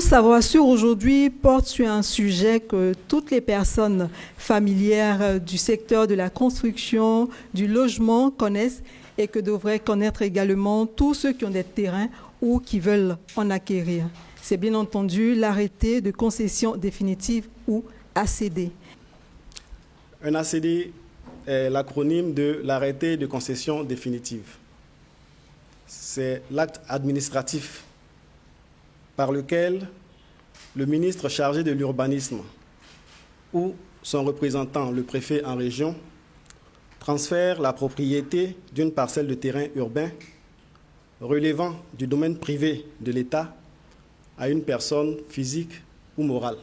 Savoir Sûr aujourd'hui porte sur un sujet que toutes les personnes familières du secteur de la construction, du logement connaissent et que devraient connaître également tous ceux qui ont des terrains ou qui veulent en acquérir. C'est bien entendu l'arrêté de concession définitive ou ACD. Un ACD est l'acronyme de l'arrêté de concession définitive. C'est l'acte administratif par lequel le ministre chargé de l'urbanisme ou son représentant, le préfet en région, transfère la propriété d'une parcelle de terrain urbain relevant du domaine privé de l'État à une personne physique ou morale.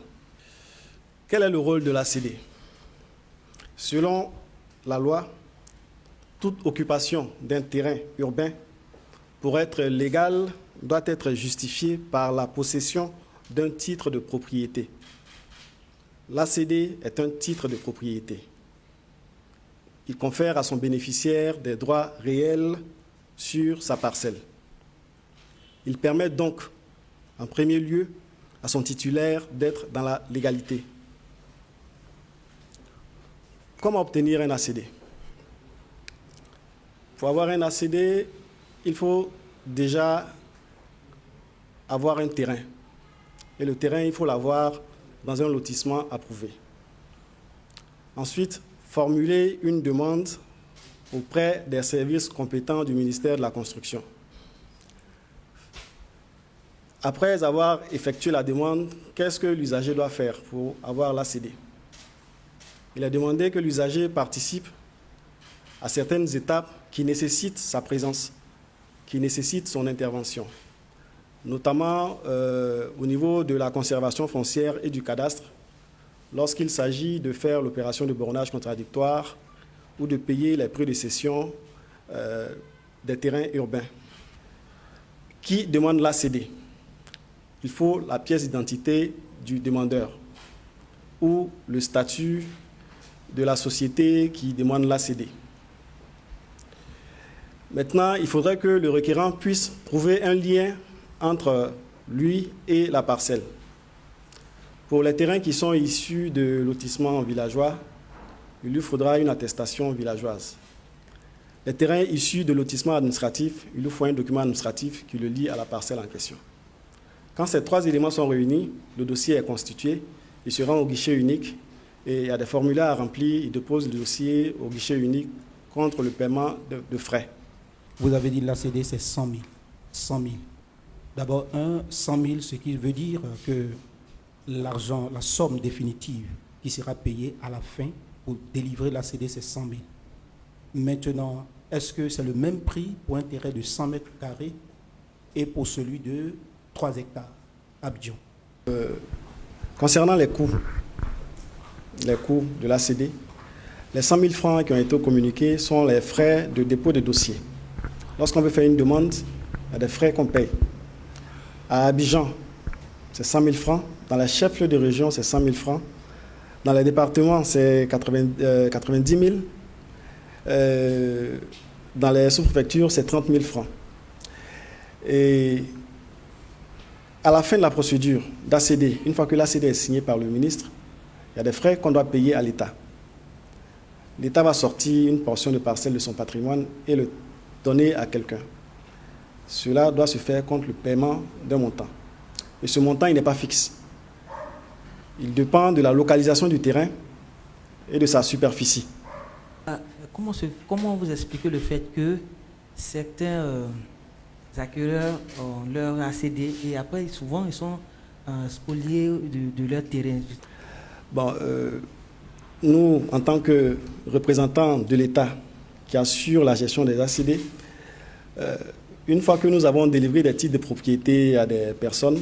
Quel est le rôle de l'ACD? Selon la loi, toute occupation d'un terrain urbain, pour être légale, doit être justifiée par la possession d'un titre de propriété. L'ACD est un titre de propriété. Il confère à son bénéficiaire des droits réels sur sa parcelle. Il permet donc, en premier lieu, à son titulaire d'être dans la légalité. Comment obtenir un ACD? Pour avoir un ACD, il faut déjà avoir un terrain. Et le terrain, il faut l'avoir dans un lotissement approuvé. Ensuite, formuler une demande auprès des services compétents du ministère de la Construction. Après avoir effectué la demande, qu'est-ce que l'usager doit faire pour avoir l'ACD? Il est demandé que l'usager participe à certaines étapes qui nécessitent sa présence, qui nécessitent son intervention, notamment au niveau de la conservation foncière et du cadastre, lorsqu'il s'agit de faire l'opération de bornage contradictoire ou de payer les prix de cession des terrains urbains. Qui demande l'ACD? Il faut la pièce d'identité du demandeur ou le statut de la société qui demande l'ACD. Maintenant, il faudrait que le requérant puisse prouver un lien entre lui et la parcelle. Pour les terrains qui sont issus de lotissements villageois, il lui faudra une attestation villageoise. Les terrains issus de lotissements administratifs, il lui faut un document administratif qui le lie à la parcelle en question. Quand ces trois éléments sont réunis, le dossier est constitué, il se rend au guichet unique et il y a des formulaires à remplir, il dépose le dossier au guichet unique contre le paiement de frais. Vous avez dit l'ACD, c'est 100 000. 100 000. D'abord, 100 000, ce qui veut dire que l'argent, la somme définitive qui sera payée à la fin pour délivrer l'ACD, c'est 100 000. Maintenant, est-ce que c'est le même prix pour un terrain de 100 mètres carrés et pour celui de 3 hectares à Abidjan? Concernant les coûts de l'ACD, les 100 000 francs qui ont été communiqués sont les frais de dépôt de dossier. Lorsqu'on veut faire une demande, il y a des frais qu'on paye. À Abidjan, c'est 100 000 francs. Dans les chefs-lieux de région, c'est 100 000 francs. Dans les départements, c'est 90 000. Dans les sous-préfectures, c'est 30 000 francs. Et à la fin de la procédure d'ACD, une fois que l'ACD est signé par le ministre, il y a des frais qu'on doit payer à l'État. L'État va sortir une portion de parcelle de son patrimoine et le donner à quelqu'un. Cela doit se faire contre le paiement d'un montant. Et ce montant, il n'est pas fixe. Il dépend de la localisation du terrain et de sa superficie. Comment vous expliquez le fait que certains acquéreurs ont leur ACD et après, souvent, ils sont spoliés de leur terrain? Bon, nous, en tant que représentants de l'État qui assure la gestion des ACD, une fois que nous avons délivré des titres de propriété à des personnes,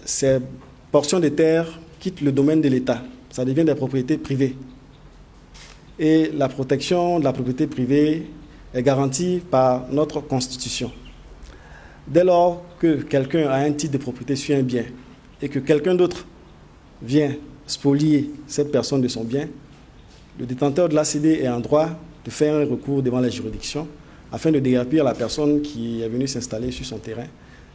ces portions de terre quittent le domaine de l'État. Ça devient des propriétés privées. Et la protection de la propriété privée est garantie par notre Constitution. Dès lors que quelqu'un a un titre de propriété sur un bien et que quelqu'un d'autre vient spolier cette personne de son bien, le détenteur de l'ACD est en droit de faire un recours devant la juridiction afin de déguerpir la personne qui est venue s'installer sur son terrain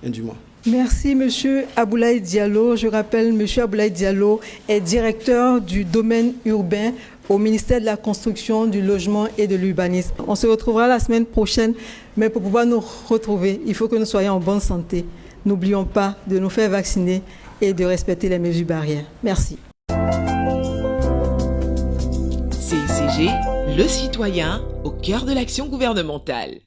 indûment. Merci, Monsieur Aboulaye Diallo. Je rappelle, Monsieur Aboulaye Diallo est directeur du domaine urbain au ministère de la Construction, du Logement et de l'Urbanisme. On se retrouvera la semaine prochaine, mais pour pouvoir nous retrouver, il faut que nous soyons en bonne santé. N'oublions pas de nous faire vacciner et de respecter les mesures barrières. Merci. CICG, le citoyen au cœur de l'action gouvernementale.